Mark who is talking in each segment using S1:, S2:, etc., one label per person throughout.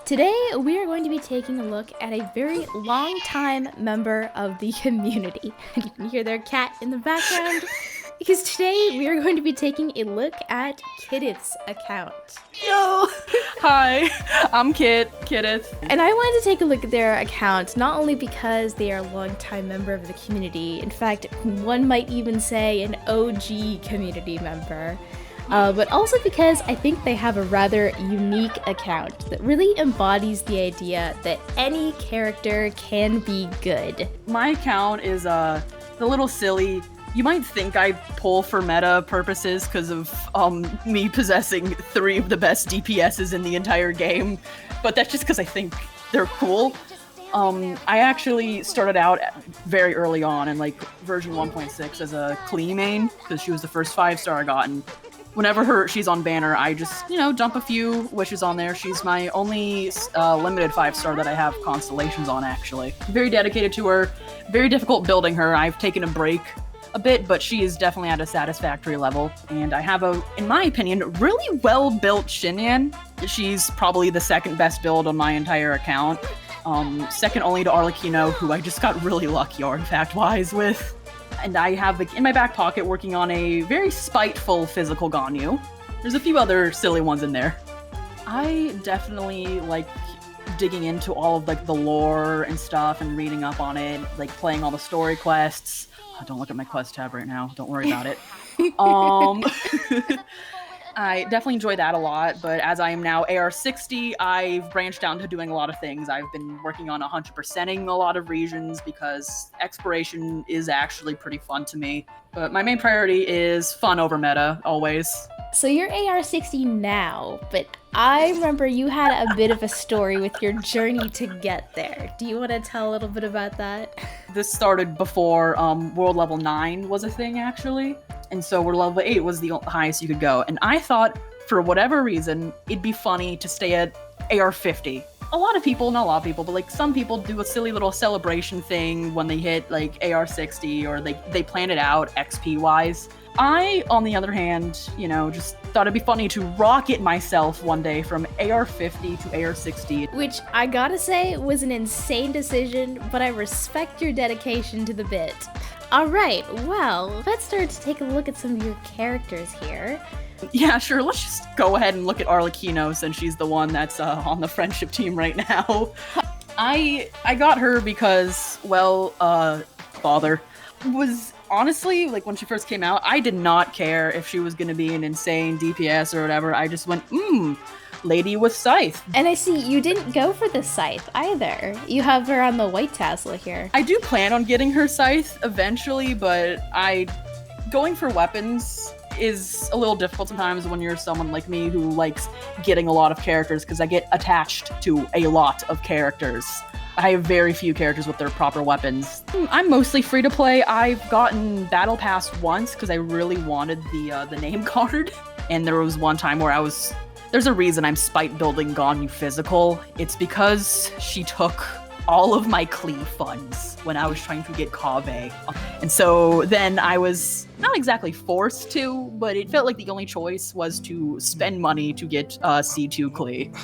S1: Today, we are going to be taking a look at a very long-time member of the community. You can hear their cat in the background, because today we are going to be taking a look at Kitith's account.
S2: Yo! Hi, I'm Kitith.
S1: And I wanted to take a look at their account, not only because they are a long-time member of the community, in fact, one might even say an OG community member, but also because I think they have a rather unique account that really embodies the idea that any character can be good.
S2: My account is a little silly. You might think I pull for meta purposes because of me possessing 3 of the best DPSs in the entire game, but that's just because I think they're cool. I actually started out very early on in like version 1.6 as a Klee main because she was the first 5-star I got, and whenever she's on banner, I just, dump a few wishes on there. She's my only limited 5-star that I have constellations on, actually. Very dedicated to her, very difficult building her. I've taken a break a bit, but she is definitely at a satisfactory level. And I have in my opinion, really well-built Xinyan. She's probably the second best build on my entire account. Second only to Arlecchino, who I just got really lucky artifact-wise with. And I have in my back pocket working on a very spiteful physical Ganyu. There's a few other silly ones in there. I definitely like digging into all of like the lore and stuff and reading up on it, like playing all the story quests. Oh, don't look at my quest tab right now. Don't worry about it. I definitely enjoy that a lot, but as I am now AR60, I've branched out into doing a lot of things. I've been working on 100%ing a lot of regions because exploration is actually pretty fun to me. But my main priority is fun over meta, always.
S1: So you're AR60 now, but I remember you had a bit of a story with your journey to get there. Do you want to tell a little bit about that?
S2: This started before world level 9 was a thing, actually. And so world level 8 was the highest you could go. And I thought, for whatever reason, it'd be funny to stay at AR50. A lot of people, not a lot of people, but like some people do a silly little celebration thing when they hit like AR60 or they plan it out XP-wise. I, on the other hand, just thought it'd be funny to rocket myself one day from AR50 to AR60.
S1: Which, I gotta say, was an insane decision, but I respect your dedication to the bit. Alright, well, let's start to take a look at some of your characters here.
S2: Yeah, sure, let's just go ahead and look at Arlecchino since she's the one that's on the friendship team right now. I got her because, well, father was... Honestly, like when she first came out, I did not care if she was going to be an insane DPS or whatever. I just went, lady with scythe.
S1: And I see you didn't go for the scythe either. You have her on the white tassel here.
S2: I do plan on getting her scythe eventually, but going for weapons is a little difficult sometimes when you're someone like me who likes getting a lot of characters because I get attached to a lot of characters. I have very few characters with their proper weapons. I'm mostly free to play. I've gotten Battle Pass once because I really wanted the name card. And there was one time where there's a reason I'm spite building Ganyu physical. It's because she took all of my Klee funds when I was trying to get Kaveh. And so then I was not exactly forced to, but it felt like the only choice was to spend money to get C2 Klee.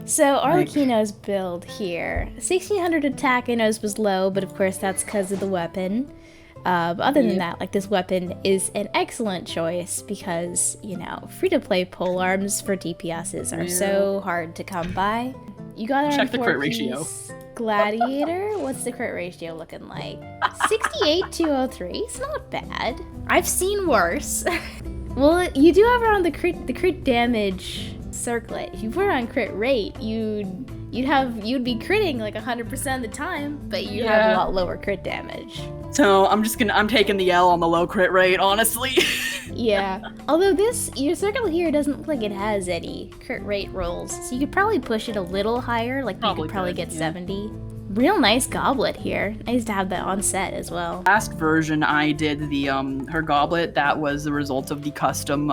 S1: So Arlecchino's build here, 1600 attack I noticed was low, but of course that's because of the weapon. But other than that, like this weapon is an excellent choice because, free-to-play polearms for DPSs are so hard to come by. You got her
S2: Check the crit ratio.
S1: Gladiator? What's the crit ratio looking like? 68-203, it's not bad. I've seen worse. Well, you do have her on the crit damage circlet. If you put her on crit rate, you'd be critting like 100% of the time, but you have a lot lower crit damage.
S2: So I'm taking the L on the low crit rate, honestly.
S1: Yeah. Although your circle here doesn't look like it has any crit rate rolls, so you could probably push it a little higher, like you could probably get 70. Real nice goblet here. Nice to have that on set as well.
S2: Last version I did the her goblet, that was the result of the custom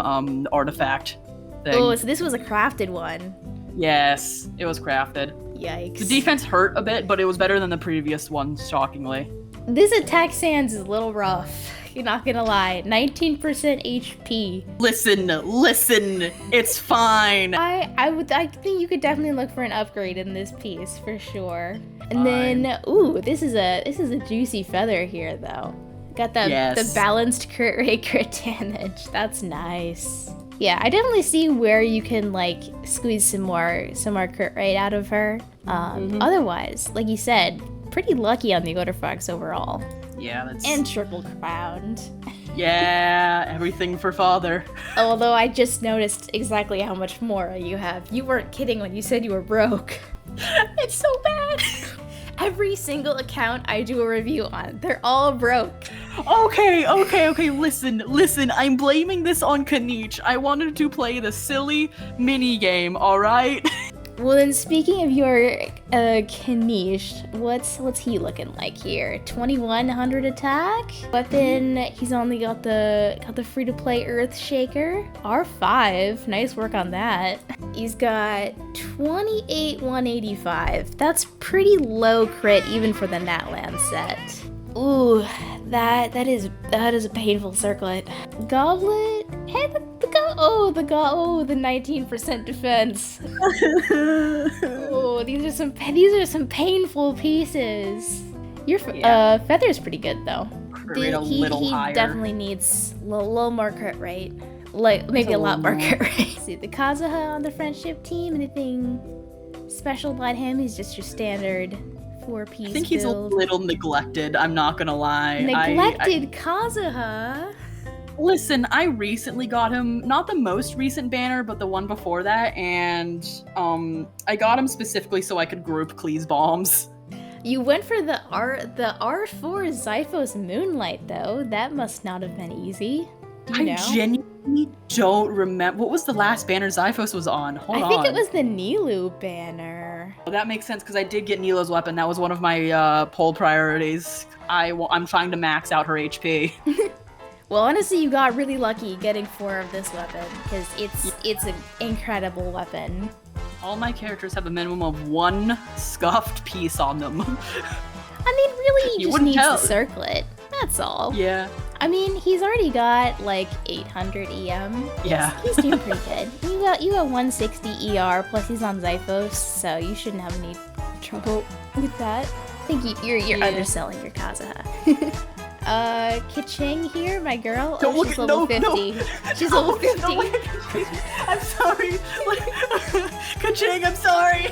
S2: artifact thing.
S1: Oh, so this was a crafted one.
S2: Yes, it was crafted.
S1: Yikes.
S2: The defense hurt a bit, but it was better than the previous one, shockingly.
S1: This attack sans is a little rough. You're not gonna lie. 19% HP.
S2: Listen. It's fine.
S1: I think you could definitely look for an upgrade in this piece for sure. And then, ooh, this is a juicy feather here though. Got the balanced crit rate, crit damage. That's nice. Yeah, I definitely see where you can like squeeze some more crit rate out of her. Otherwise, like you said, pretty lucky on the Odorfox overall.
S2: Yeah, that's...
S1: And triple crowned.
S2: Yeah, everything for father.
S1: Although I just noticed exactly how much more you have. You weren't kidding when you said you were broke.
S2: It's so bad.
S1: Every single account I do a review on, they're all broke.
S2: Okay, listen, I'm blaming this on Kanich. I wanted to play the silly mini game, alright?
S1: Well then, speaking of your Kanich, what's he looking like here? 2100 attack? Weapon, he's only got the free-to-play Earth Shaker. R5, nice work on that. He's got 185. That's pretty low crit even for the Natland set. Ooh, that is a painful circlet. Goblet? Hey, the 19% defense. Oh, these are some painful pieces. Your feather's pretty good though.
S2: He higher.
S1: Definitely needs a little more crit rate. Like maybe a lot more crit rate. See the Kazuha on the friendship team. Anything special about him? He's just your standard 4-piece.
S2: I think he's
S1: build.
S2: a little neglected. I'm not gonna lie.
S1: Neglected Kazuha.
S2: Listen, I recently got him, not the most recent banner, but the one before that, and I got him specifically so I could group Klee's bombs.
S1: You went for the R4 Zyphos Moonlight though. That must not have been easy. Do you know?
S2: I genuinely don't remember. What was the last banner Zyphos was on? Hold on.
S1: I think it was the Nilu banner.
S2: Well, that makes sense because I did get Nilo's weapon. That was one of my poll priorities. I'm trying to max out her HP.
S1: Well, honestly, you got really lucky getting 4 of this weapon because it's an incredible weapon.
S2: All my characters have a minimum of 1 scuffed piece on them.
S1: I mean, really, he just needs the circlet. That's all.
S2: Yeah.
S1: I mean, he's already got like 800 EM.
S2: Yeah.
S1: He's doing pretty good. You got 160 ER plus he's on Zyphos, so you shouldn't have any trouble with that. I think you're underselling your Kazuha. Kiching here, my girl. She's level 50. She's level 50.
S2: I'm sorry. Kiching, I'm sorry.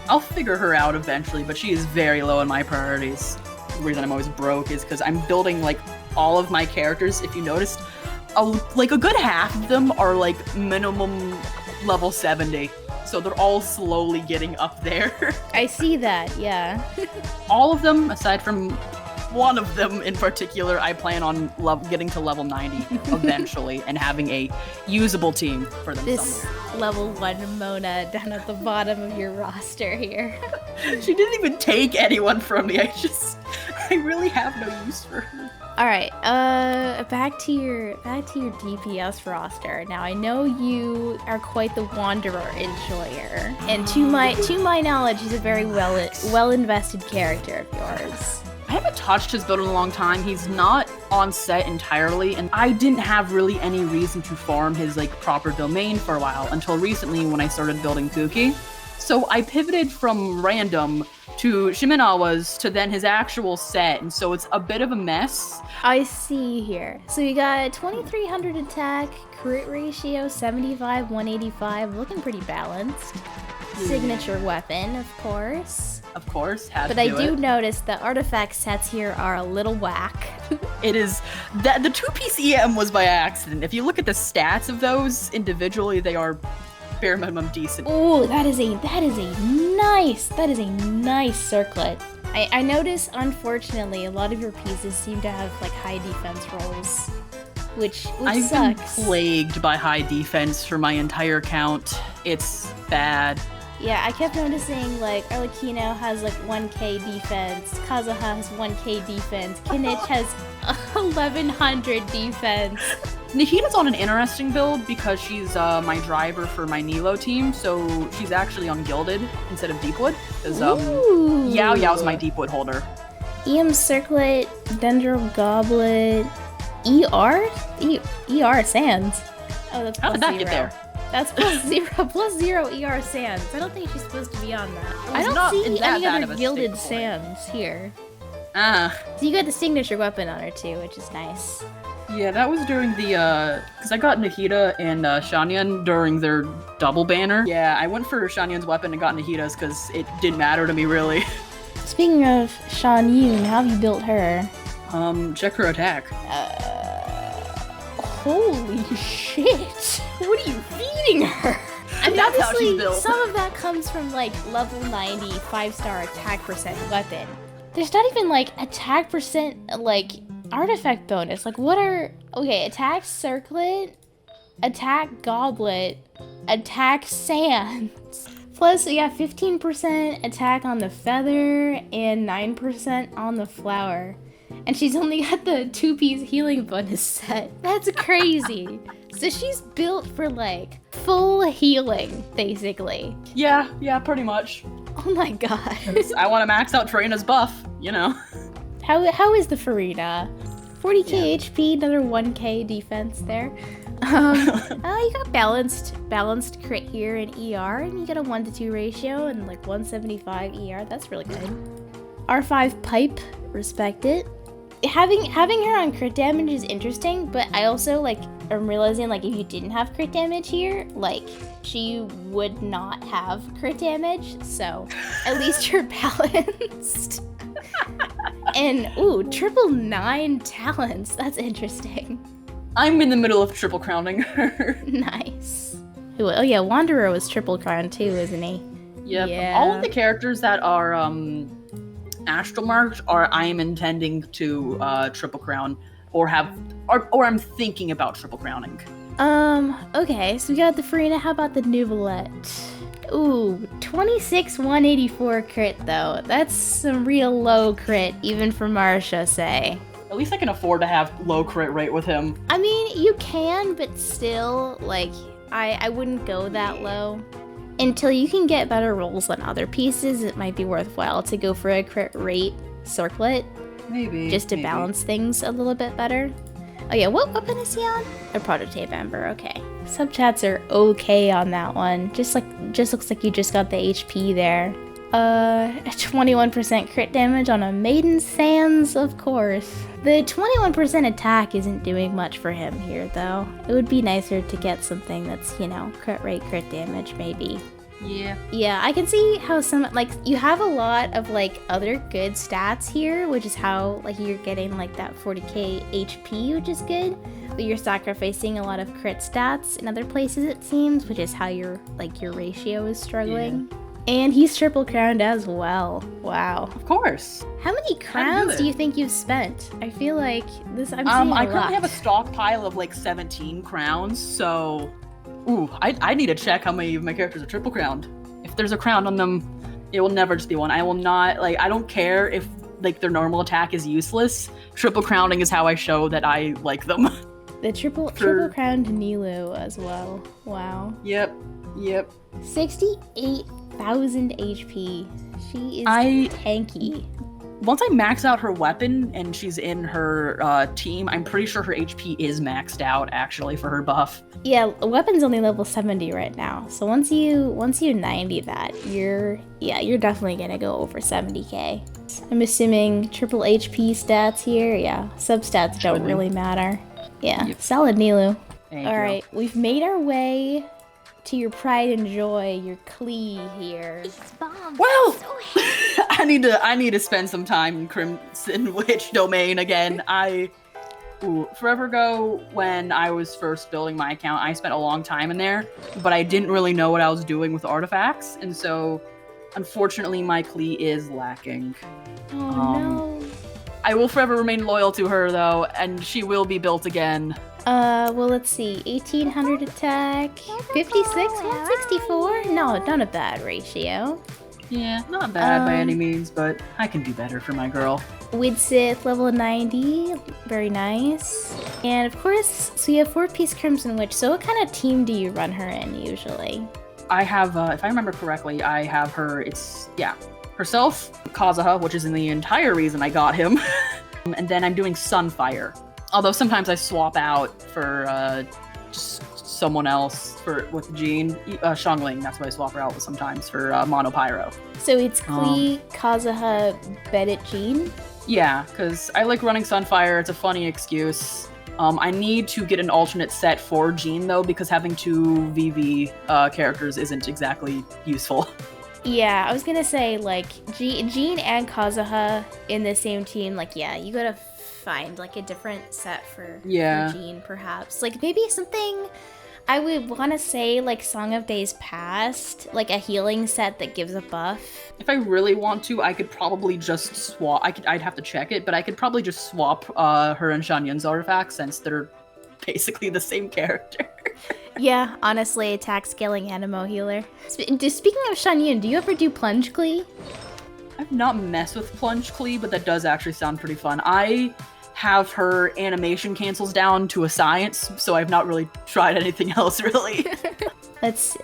S2: I'll figure her out eventually, but she is very low in my priorities. The reason I'm always broke is because I'm building like all of my characters. If you noticed, like a good half of them are like minimum level 70. So they're all slowly getting up there.
S1: I see that, yeah.
S2: All of them, aside from one of them in particular, I plan on getting to level 90 eventually and having a usable team for them
S1: this
S2: somewhere.
S1: Level 1 Mona down at the bottom of your roster here.
S2: She didn't even take anyone from me. I really have no use for her.
S1: All right, back to your DPS roster. Now I know you are quite the wanderer enjoyer, and to my knowledge, he's a very well invested character of yours.
S2: I haven't touched his build in a long time. He's not on set entirely, and I didn't have really any reason to farm his like proper domain for a while until recently when I started building Kuki. So I pivoted from random to Shimenawa's to then his actual set, and so it's a bit of a mess.
S1: I see here. So you got 2300 attack, crit ratio 75, 185, looking pretty balanced. Signature weapon, of course.
S2: Of course, had
S1: but
S2: to
S1: I
S2: do
S1: do
S2: it.
S1: notice the artifact sets here are a little whack.
S2: It is that the 2-piece EM was by accident. If you look at the stats of those individually, they are bare minimum decent.
S1: Oh, that is a nice circlet. I notice, unfortunately, a lot of your pieces seem to have like high defense rolls, which
S2: I've
S1: sucks.
S2: been plagued by high defense for my entire account. It's bad.
S1: Yeah, I kept noticing like Arlecchino has like 1k defense, Kazuha has 1k defense, Kinich has 1100 defense.
S2: Nahita's on an interesting build because she's my driver for my Nilo team, so she's actually on Gilded instead of Deepwood, because Yao Yao's my Deepwood holder.
S1: EM Circlet, Dendro Goblet, ER? ER Sands. Oh, that's
S2: How did that get there?
S1: That's plus zero ER Sands. I don't think she's supposed to be on that. I
S2: not
S1: don't see
S2: that
S1: any
S2: bad
S1: other
S2: of a
S1: gilded
S2: stick boy.
S1: sands here.
S2: Ah.
S1: So you got the signature weapon on her too, which is nice.
S2: Yeah, that was during the, because I got Nahida and Xinyan during their double banner. Yeah, I went for Shanyan's weapon and got Nahida's because it didn't matter to me, really.
S1: Speaking of Shan Yun, how have you built her?
S2: Check her attack.
S1: Holy shit! What are you feeding her? I mean,
S2: That's how she's
S1: obviously,
S2: built.
S1: some of that comes from, like, level 90, 5-star attack percent weapon. There's not even, like, attack percent, like, artifact bonus. Like, what are... Okay, attack circlet, attack goblet, attack sands. Plus, we got 15% attack on the feather and 9% on the flower. And she's only got the 2-piece healing bonus set. That's crazy. So she's built for, like, full healing, basically.
S2: Yeah, pretty much.
S1: Oh my god.
S2: I want to max out Trina's buff, you know.
S1: How is the Farina? 40k HP, another 1k defense there. You got balanced crit here in ER, and you got a 1-to-2 ratio and like 175 ER. That's really good. R5 pipe, respect it. Having her on crit damage is interesting, but I also like am realizing like if you didn't have crit damage here, like she would not have crit damage. So at least you're balanced. And ooh, 999 talents. That's interesting.
S2: I'm in the middle of triple crowning her.
S1: Nice. Ooh, oh yeah, Wanderer was triple crown too, isn't he?
S2: Yep.
S1: Yeah.
S2: All of the characters that are astral marked are I am intending to triple crown or I'm thinking about triple crowning.
S1: Okay, so we got the Farina. How about the Nuvolette? Ooh, 184 crit though. That's some real low crit, even for Marsha, say.
S2: At least I can afford to have low crit rate with him.
S1: I mean, you can, but still, like, I wouldn't go that low. Until you can get better rolls on other pieces, it might be worthwhile to go for a crit rate circlet.
S2: Maybe.
S1: Just to balance things a little bit better. Oh yeah, what weapon is he on? A prototype ember, okay. Subchats are okay on that one. Just looks like you just got the HP there. 21% crit damage on a Maiden Sands, of course. The 21% attack isn't doing much for him here, though. It would be nicer to get something that's, you know, crit rate, crit damage, maybe.
S2: Yeah.
S1: Yeah, I can see how some, like, you have a lot of, like, other good stats here, which is how, like, you're getting, like, that 40k HP, which is good. But you're sacrificing a lot of crit stats in other places, it seems, which is how your, like, your ratio is struggling. Yeah. And he's triple crowned as well. Wow.
S2: Of course.
S1: How many crowns do you think you've spent? I feel like this. I'm seeing
S2: I
S1: a
S2: currently
S1: lot.
S2: have a stockpile of like 17 crowns, so I need to check how many of my characters are triple crowned. If there's a crown on them, it will never just be one. I will not I don't care if like their normal attack is useless. Triple crowning is how I show that I like them.
S1: The triple crowned Nilu as well. Wow.
S2: Yep.
S1: 68,000 HP. She is tanky.
S2: Once I max out her weapon and she's in her team, I'm pretty sure her HP is maxed out actually for her buff.
S1: Yeah, weapon's only level 70 right now. So once you 90 that, you're definitely gonna go over 70k. I'm assuming triple HP stats here. Yeah, substats don't really matter. Yeah, yep. Solid Nilu. Alright, we've made our way to your pride and joy, your Klee here.
S2: Well, I need to spend some time in Crimson Witch domain again. Forever ago, when I was first building my account, I spent a long time in there, but I didn't really know what I was doing with artifacts, and so unfortunately my Klee is lacking.
S1: Oh no.
S2: I will forever remain loyal to her though, and she will be built again.
S1: Well, let's see. 1800 attack, 56, 164. No, not a bad ratio.
S2: Yeah, not bad by any means, but I can do better for my girl.
S1: Widsith, level 90. Very nice. And of course, so you have 4-piece Crimson Witch. So what kind of team do you run her in usually?
S2: I have, if I remember correctly, I have her, her herself, Kazuha, which is in the entire reason I got him, and then I'm doing Sunfire. Although sometimes I swap out for just someone else with Jean, Xiangling. That's what I swap her out with sometimes for Mono Pyro.
S1: So it's Klee, Kazuha, Bennett, Jean?
S2: Yeah, because I like running Sunfire. It's a funny excuse. I need to get an alternate set for Jean, though, because having two VV characters isn't exactly useful.
S1: Yeah, I was gonna say, like, Jean and Kazuha in the same team, like, yeah, you gotta find, like, a different set for Jean, perhaps. Like, maybe something, I would want to say, like, Song of Days Past, like a healing set that gives a buff.
S2: If I really want to, I could probably just swap, I'd have to check it, but I could probably just swap her and Xianyun's artifacts since they're basically the same character.
S1: Yeah, honestly, attack scaling animo healer. Speaking of Xianyun, do you ever do Plunge Klee?
S2: I've not messed with Plunge Klee, but that does actually sound pretty fun. I have her animation cancels down to a science, so I've not really tried anything else, really.
S1: Let's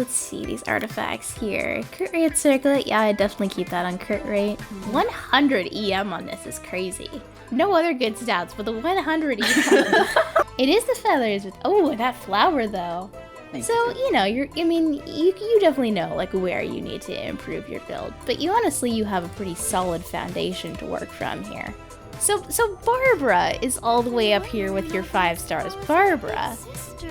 S1: see these artifacts here. Crit rate circlet, yeah, I definitely keep that on crit rate. 100 EM on this is crazy. No other good stats, but the 100 EM. It is the feathers with, oh, that flower though. So, you know, you definitely know, like, where you need to improve your build. But you have a pretty solid foundation to work from here. So Barbara is all the way up here with your 5 stars. Barbara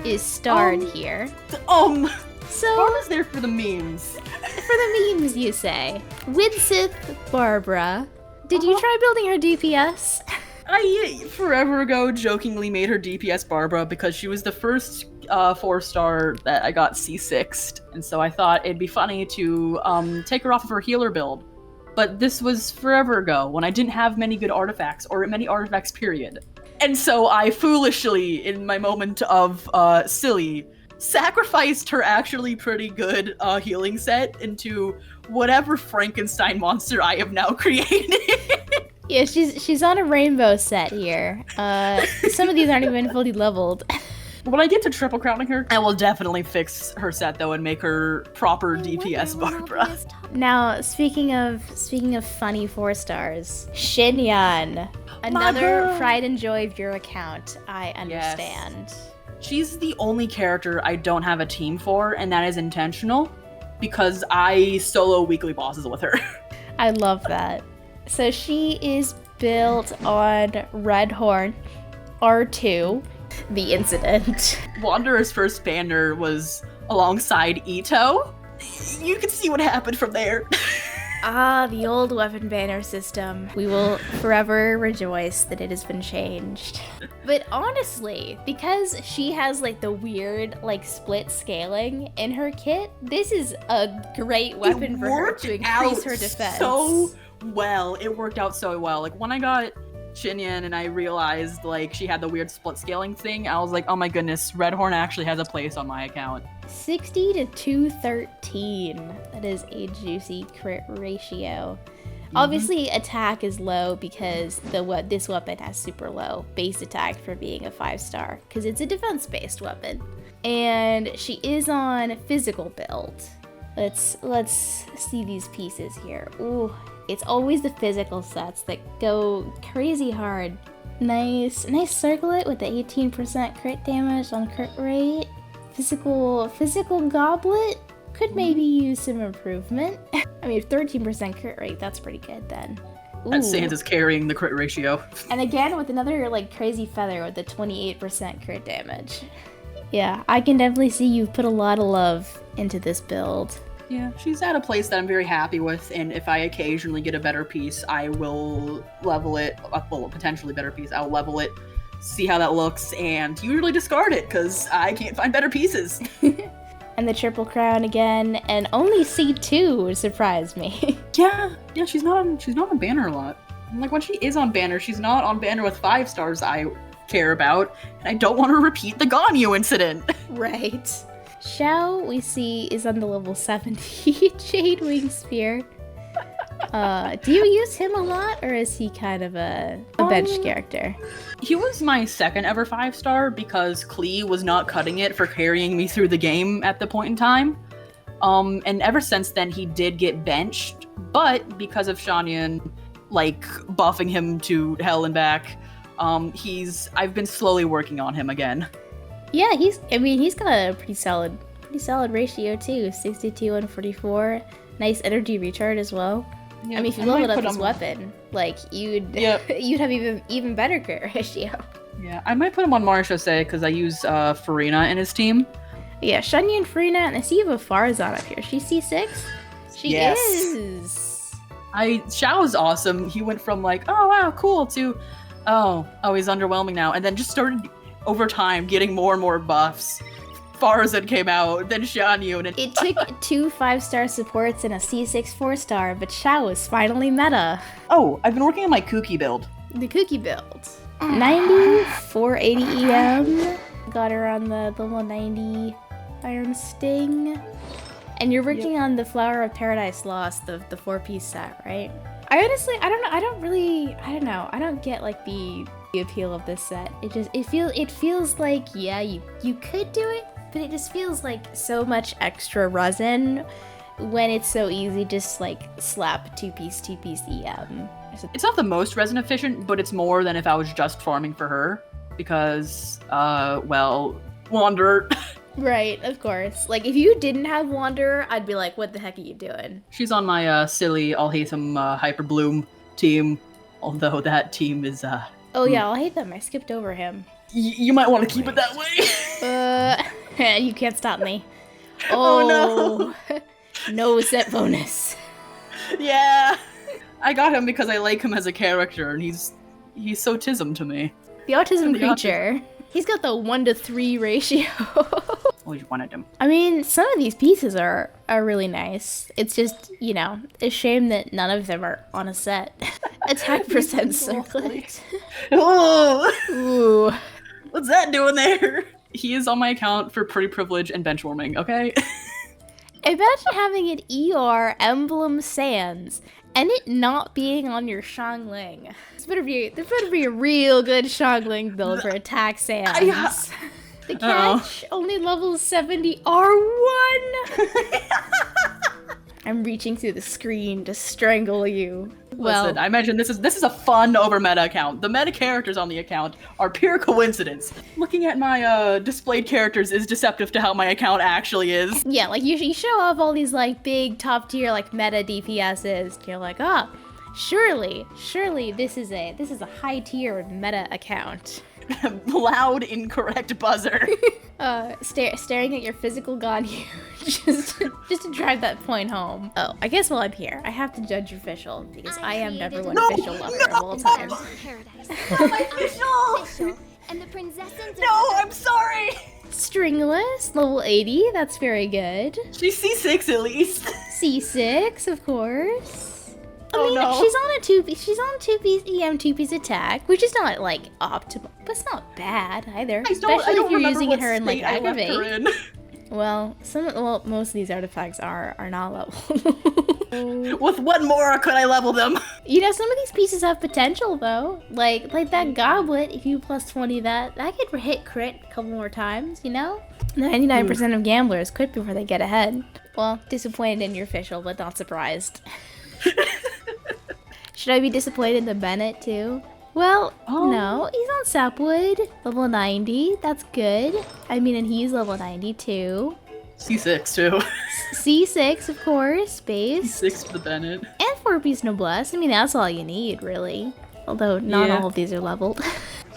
S1: is starred here.
S2: So Barbara's there for the memes.
S1: For the memes, you say. Widsith Barbara. Did you try building her DPS?
S2: I, forever ago, jokingly made her DPS Barbara because she was the first 4-star that I got C6'd, and so I thought it'd be funny to take her off of her healer build. But this was forever ago, when I didn't have many good artifacts, or many artifacts, period. And so I foolishly, in my moment of silly, sacrificed her actually pretty good healing set into whatever Frankenstein monster I have now created.
S1: Yeah, she's on a rainbow set here. Some of these aren't even fully leveled.
S2: When I get to triple crowning her, I will definitely fix her set though and make her proper DPS Barbara.
S1: Now, speaking of funny 4 stars, Xinyan, another pride and joy of your account. I understand.
S2: Yes. She's the only character I don't have a team for, and that is intentional because I solo weekly bosses with her.
S1: I love that. So she is built on Redhorn R2. The incident.
S2: Wanderer's first banner was alongside Ito. You can see what happened from there.
S1: Ah, the old weapon banner system. We will forever rejoice that it has been changed. But honestly, because she has like the weird like split scaling in her kit, this is a great weapon for her to increase her defense.
S2: So well, it worked out so well. Like when I got Xinyan and I realized like she had the weird split scaling thing, I was like, oh my goodness, Redhorn actually has a place on my account.
S1: 60 to 213. That is a juicy crit ratio. Obviously, attack is low because this weapon has super low base attack for being a 5-star because it's a defense-based weapon. And she is on physical build. Let's see these pieces here. Ooh, it's always the physical sets that go crazy hard. Nice circlet with the 18% crit damage on crit rate. Physical goblet could maybe use some improvement. I mean, 13% crit rate, that's pretty good then. Ooh.
S2: That Sans is carrying the crit ratio.
S1: And again, with another like crazy feather with the 28% crit damage. Yeah, I can definitely see you've put a lot of love into this build.
S2: Yeah, she's at a place that I'm very happy with, and if I occasionally get a better piece, I will level it, well, a potentially better piece, I'll level it, see how that looks, and usually discard it, because I can't find better pieces.
S1: And the triple crown again, and only C2 surprised me.
S2: Yeah, she's not on banner a lot. Like, when she is on banner, she's not on banner with 5 stars I care about, and I don't want to repeat the Ganyu incident.
S1: Right. Xiao, we see, is on the level 70 Jade Wing Spear. Do you use him a lot, or is he kind of a bench character?
S2: He was my second ever 5-star because Klee was not cutting it for carrying me through the game at the point in time. And ever since then, he did get benched but because of Xinyan, like, buffing him to hell and back, I've been slowly working on him again.
S1: Yeah, he's got a pretty solid ratio too. 62 and 44. Nice energy recharge as well. Yeah, I mean, if you leveled up his weapon, like, you'd have even better crit ratio.
S2: Yeah, I might put him on Marshose because I use Farina in his team.
S1: Yeah, Xinyan, Farina, and I see you have a Farzad up here. She's C6? She is!
S2: Xiao is awesome. He went from like, oh wow, cool, to, oh, he's underwhelming now. And then just started, over time, getting more and more buffs. Farzad came out, then Ganyu. And
S1: it took 2 5-star supports and a C6 4-star, but Xiao is finally meta.
S2: Oh, I've been working on my Kooky build.
S1: The Kooky build. 90, 480 EM. Got her on the level 90 Iron Sting. And you're working on the Flower of Paradise Lost, the 4-piece set, right? I honestly, I don't know. I don't get like the appeal of this set. It feels like, yeah, you could do it, but it just feels like so much extra resin when it's so easy just like slap 2-piece EM.
S2: It's not the most resin efficient, but it's more than if I was just farming for her because, well, Wanderer.
S1: Right, of course. Like, if you didn't have Wanderer, I'd be like, what the heck are you doing?
S2: She's on my silly Alhaitham Hyper Bloom team, although that team is,
S1: Oh yeah, Alhaitham, I skipped over him.
S2: You might want to keep it that way.
S1: You can't stop me.
S2: Oh
S1: no. No set bonus.
S2: Yeah. I got him because I like him as a character, and he's so tism to me.
S1: The autism creature. He's got the 1-to-3 ratio.
S2: Always wanted him.
S1: I mean, some of these pieces are really nice. It's just, you know, a shame that none of them are on a set. Attack percent circlet.
S2: Oh!
S1: Ooh.
S2: What's that doing there? He is on my account for pretty privilege and benchwarming, okay?
S1: Imagine having an ER Emblem Sans and it not being on your Xiangling. This better be a real good Xiangling build for attack Sans. The catch only levels 70 R1. I'm reaching through the screen to strangle you.
S2: Listen, I imagine this is a fun over meta account. The meta characters on the account are pure coincidence. Looking at my displayed characters is deceptive to how my account actually is.
S1: Yeah, like you show off all these like big top tier like meta DPSs. And you're like, surely this is a high tier meta account.
S2: Loud incorrect buzzer.
S1: Staring at your physical Ganyu just to drive that point home. Oh, I guess while I'm here, I have to judge your official because I am number one official lover of all time.
S2: Not my official!
S3: And the princesses.
S2: No, I'm sorry.
S1: Stringless, level 80. That's very good.
S2: She's C6 at least.
S1: C6, of course. I mean,
S2: no.
S1: She's on a 2-piece EM 2-piece attack, which is not like optimal, but it's not bad either. Especially if you're using her in like aggravate. Well, most of these artifacts are not leveled.
S2: With what more could I level them?
S1: You know, some of these pieces have potential though. Like that goblet, if you plus 20 that could hit crit a couple more times, you know? 99% of gamblers quit before they get ahead. Well, disappointed in your official, but not surprised. Should I be disappointed in the Bennett too? Well, no, he's on Sapwood, level 90, that's good. I mean, and he's level 90 too.
S2: C6 too.
S1: C6, of course, base.
S2: C6 for the Bennett.
S1: And 4-piece Noblesse, I mean, that's all you need, really. Although, not all of these are leveled.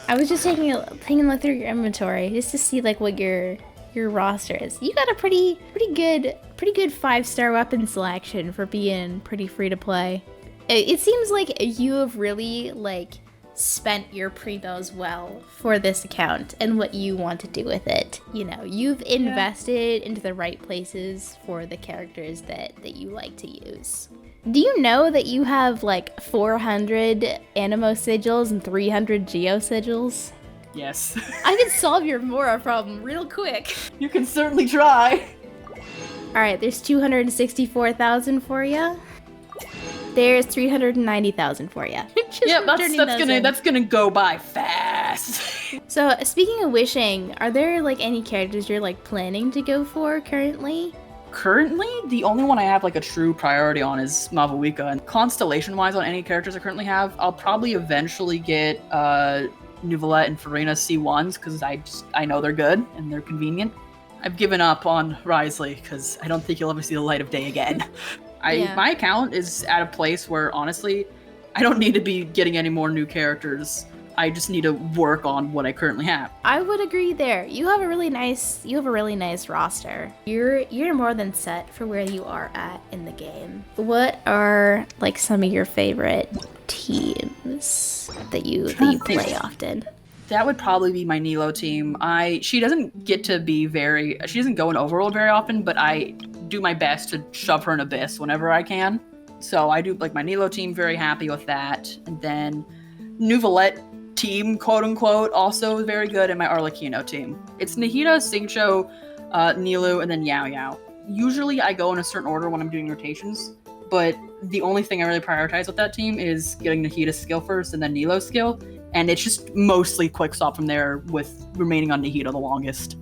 S1: I was just taking a look through your inventory, just to see, like, what your roster is. You got a pretty good 5-star weapon selection for being pretty free to play. It seems like you have really like spent your primos well for this account and what you want to do with it. You know, you've invested into the right places for the characters that you like to use. Do you know that you have like 400 Animo sigils and 300 Geo sigils?
S2: Yes.
S1: I can solve your Mora problem real quick.
S2: You can certainly try.
S1: Alright, there's 264,000 for you. There's 390,000 for you.
S2: Yeah, that's gonna go by fast.
S1: So, speaking of wishing, are there like any characters you're like planning to go for currently?
S2: Currently, the only one I have like a true priority on is Mavuika. And constellation-wise on any characters I currently have, I'll probably eventually get Nuvolette and Farina C1s because I know they're good and they're convenient. I've given up on Risley because I don't think you'll ever see the light of day again. My account is at a place where honestly, I don't need to be getting any more new characters. I just need to work on what I currently have.
S1: I would agree there. You have a really nice roster. You're more than set for where you are at in the game. What are like some of your favorite teams that you play often?
S2: That would probably be my Nilo team. She doesn't get to be she doesn't go in Overworld very often, but I do my best to shove her in Abyss whenever I can. So I do like my Nilo team, very happy with that. And then Nuvolette team, quote unquote, also very good, in my Arlecchino team. It's Nahida, Xingqiu, Nilou, and then Yao Yao. Usually I go in a certain order when I'm doing rotations, but the only thing I really prioritize with that team is getting Nahida's skill first and then Nilou's skill, and it's just mostly quick stop from there with remaining on Nahida the longest.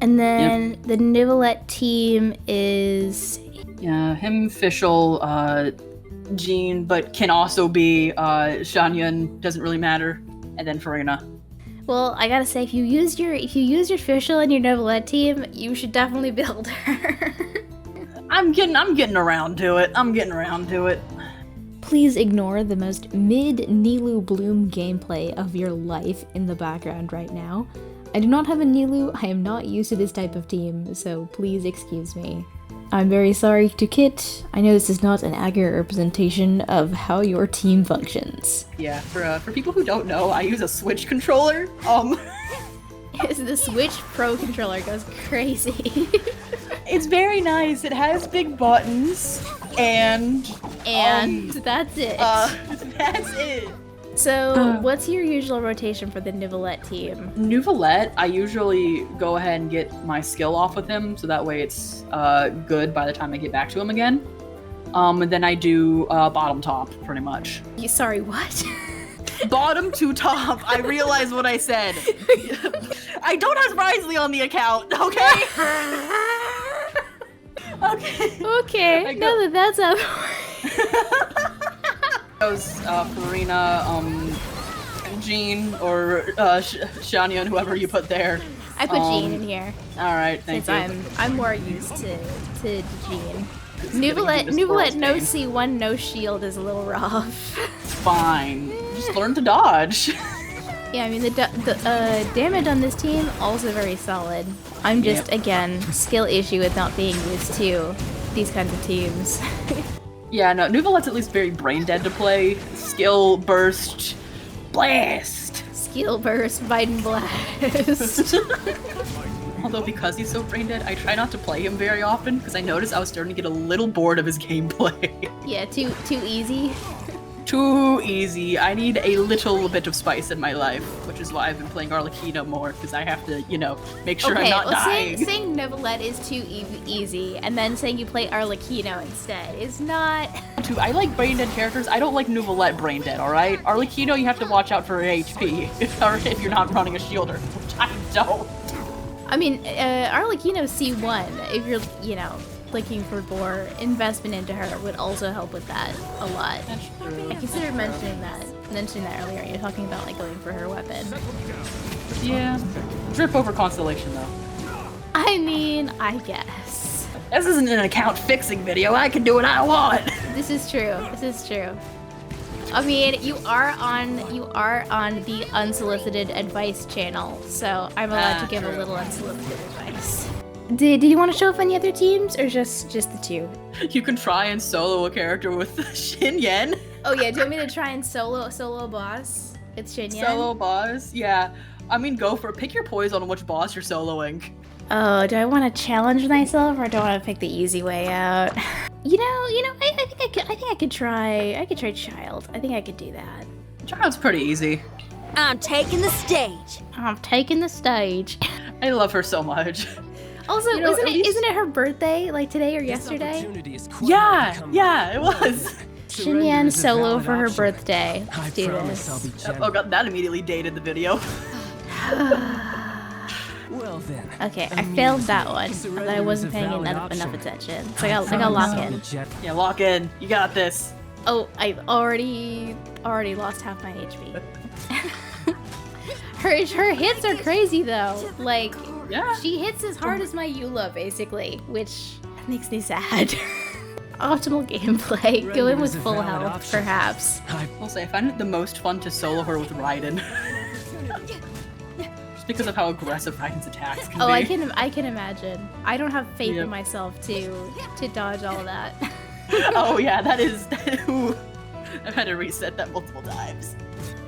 S1: And then the Nuvolette team is...
S2: Yeah, him, Fischl, Jean, but can also be Xinyan, doesn't really matter. And then Farina.
S1: Well, I gotta say, if you used your Fischl in your Nuvolette team, you should definitely build her.
S2: I'm getting around to it.
S1: Please ignore the most mid Nilou Bloom gameplay of your life in the background right now. I do not have a Nilou. I am not used to this type of team, so please excuse me. I'm very sorry to Kit. I know this is not an accurate representation of how your team functions.
S2: Yeah, for people who don't know, I use a Switch controller.
S1: The Switch Pro controller goes crazy.
S2: It's very nice. It has big buttons, and
S1: that's it.
S2: That's it.
S1: So, what's your usual rotation for the Nuvolette team?
S2: Nuvolette, I usually go ahead and get my skill off with him, so that way it's good by the time I get back to him again. And then I do bottom top, pretty much.
S1: Sorry, what?
S2: Bottom to top. I realized what I said. I don't have Risley on the account, okay?
S1: Okay. Now that's out.
S2: Goes Farina, Jean, or Xinyan, whoever you put there.
S1: I put Jean in here.
S2: All right, thank you.
S1: Since I'm more used to Jean. Nuvolette no C1, no shield is a little rough.
S2: It's fine. Just learn to dodge.
S1: Yeah, I mean the damage on this team also very solid. I'm just again skill issue with not being used to these kinds of teams.
S2: Yeah, no, Nuvolette's at least very brain dead to play. Skill burst, blast.
S1: Skill burst, bite and blast.
S2: Although because he's so brain dead, I try not to play him very often because I noticed I was starting to get a little bored of his gameplay.
S1: Yeah, too easy.
S2: Too easy. I need a little bit of spice in my life, which is why I've been playing Arlecchino more, because I have to, make sure I'm not dying.
S1: Saying Nuvolette is too easy, and then saying you play Arlecchino instead is not...
S2: I like brain dead characters. I don't like Nuvolette brain dead, alright? Arlecchino, you have to watch out for HP, if you're not running a shielder, which I don't.
S1: I mean, Arlecchino C1, if you're, looking for more investment into her, would also help with that a lot.
S2: That's true.
S1: I considered mentioning that earlier. You're talking about going for her weapon.
S2: Yeah. Drip over Constellation though.
S1: I mean, I guess.
S2: This isn't an account fixing video. I can do what I want.
S1: This is true. I mean, you are on the unsolicited advice channel, so I'm allowed to give a little unsolicited advice. Did you want to show off any other teams, or just the two?
S2: You can try and solo a character with Xinyan.
S1: Oh yeah, do you want me to try and solo boss? It's Xinyan.
S2: Solo boss, yeah. I mean, go for it. Pick your poison on which boss you're soloing.
S1: Oh, do I want to challenge myself, or do I want to pick the easy way out? I think I could try. I could try Child. I think I could do that.
S2: Child's pretty easy.
S3: I'm taking the stage.
S2: I love her so much.
S1: Also, isn't it her birthday, like today or yesterday?
S2: Yeah, it was.
S1: Xinyan solo for her birthday. Let's do this.
S2: Oh god, that immediately dated the video.
S4: Well then.
S1: Okay, I failed that one. But I wasn't paying enough attention. So I gotta lock in.
S2: Yeah, lock in. You got this.
S1: Oh, I already lost half my HP. her hits are crazy though. Like,
S2: Yeah.
S1: she hits as hard as my Eula, basically, which makes me sad. Optimal gameplay. Go in with full health, perhaps.
S2: I'll say I find it the most fun to solo her with Raiden. Just because of how aggressive Raiden's attacks can be.
S1: Oh, I can imagine. I don't have faith in myself to dodge all that.
S2: Oh yeah, that is. Ooh. I've had to reset that multiple times.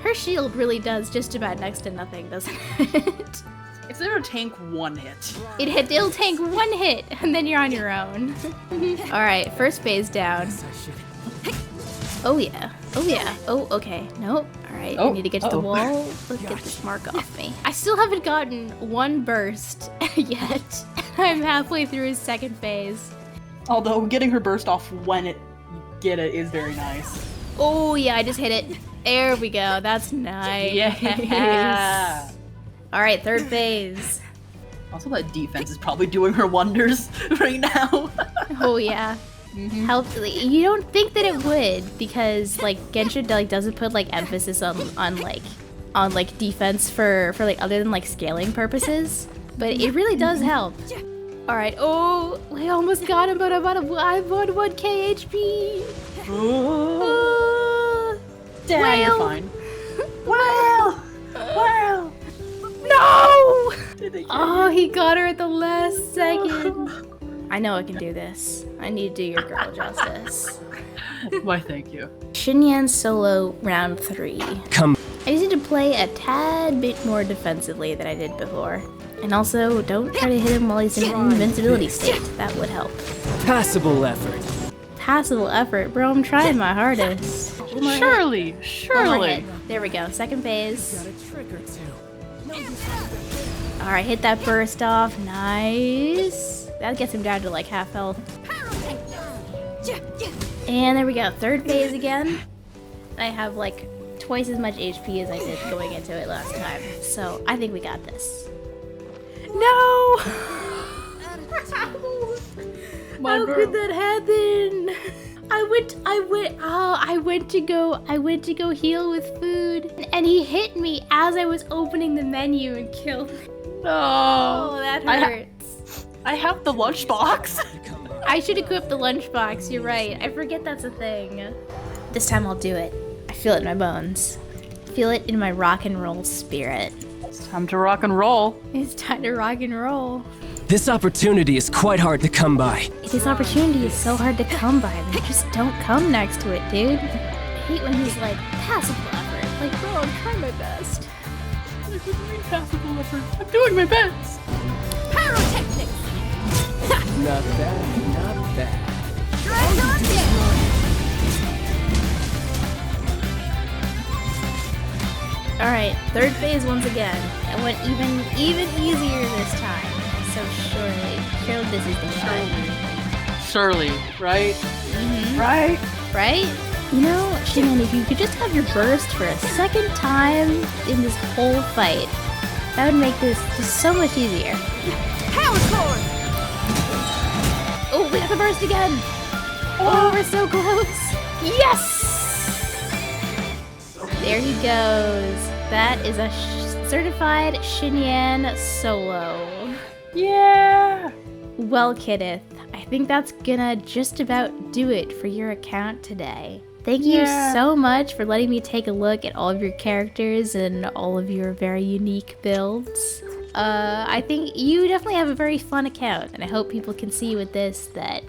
S1: Her shield really does just about next to nothing, doesn't it?
S2: It's never tank one hit.
S1: It'll tank one hit, and then you're on your own. Alright, first phase down. Oh yeah. Oh yeah. Oh, okay. Nope. Alright, I need to get to the wall. Let's get this mark off me. I still haven't gotten one burst yet. I'm halfway through his second phase.
S2: Although getting her burst off when you get it is very nice.
S1: Oh yeah, I just hit it. There we go. That's nice.
S2: Yeah.
S1: Alright, third phase.
S2: Also, that defense is probably doing her wonders right now.
S1: Oh yeah. You don't think that it would, because like Genshin like doesn't put like emphasis on defense for like other than like scaling purposes, but it really does help. All right. Oh, we almost got him, but I'm on 1k HP.
S2: Damn, you're fine. Well.
S1: No! Oh, he got her at the last second. I know I can do this. I need to do your girl justice.
S2: Why, thank you.
S1: Xinyan solo round 3.
S4: Come.
S1: I just need to play a tad bit more defensively than I did before. And also, don't try to hit him while he's in invincibility state. That would help.
S4: Passable effort.
S1: Passable effort? Bro, I'm trying my hardest.
S2: Surely.
S1: One more hit. There we go. Second phase.
S4: Got a trick or two.
S1: Alright, hit that burst off. Nice. That gets him down to like half health. And there we go. Third phase again. I have like twice as much HP as I did going into it last time. So I think we got this. No! How could that happen? I went to go heal with food, and he hit me as I was opening the menu and killed me. Oh, that hurts.
S2: I have the lunchbox.
S1: I should equip the lunchbox, you're right. I forget that's a thing. This time I'll do it. I feel it in my bones. I feel it in my rock and roll spirit.
S2: It's time to rock and roll.
S1: It's time to rock and roll.
S4: This opportunity is quite hard to come by.
S1: This opportunity is so hard to come by. Then just don't come next to it, dude. I hate when he's like, passive effort. Like, bro, I'm trying my best.
S2: What do you mean passive effort? I'm doing my best.
S3: Pyrotechnics!
S4: Not bad, not bad.
S3: Drag on down!
S1: Alright, third phase once again. It went even easier this time. So surely this is the one.
S2: Surely, right? Right?
S1: Right? You know, Xinyan, if you could just have your burst for a second time in this whole fight, that would make this just so much easier.
S3: Power sword!
S1: Oh, we got the burst again! Oh, we're so close! Yes! There he goes. That is a certified Xinyan solo.
S2: Yeah!
S1: Well, Kitith, I think that's gonna just about do it for your account today. Thank you so much for letting me take a look at all of your characters and all of your very unique builds. I think you definitely have a very fun account, and I hope people can see with this that,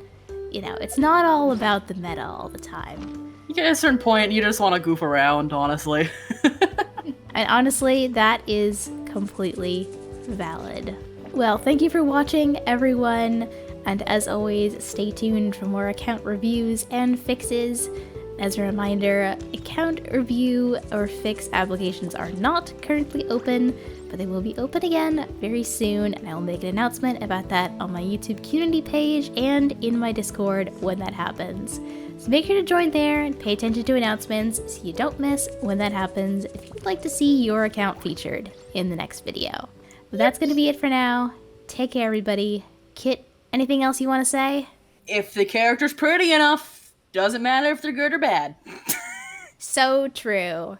S1: you know, it's not all about the meta all the time.
S2: You get at a certain point, you just want to goof around, honestly.
S1: And honestly, that is completely valid. Well, thank you for watching, everyone, and as always, stay tuned for more account reviews and fixes. As a reminder, account review or fix applications are not currently open, but they will be open again very soon, and I will make an announcement about that on my YouTube community page and in my Discord when that happens. So make sure to join there and pay attention to announcements so you don't miss when that happens if you'd like to see your account featured in the next video. But that's gonna be it for now. Take care, everybody. Kit, anything else you want to say?
S2: If the character's pretty enough, doesn't matter if they're good or bad.
S1: So true.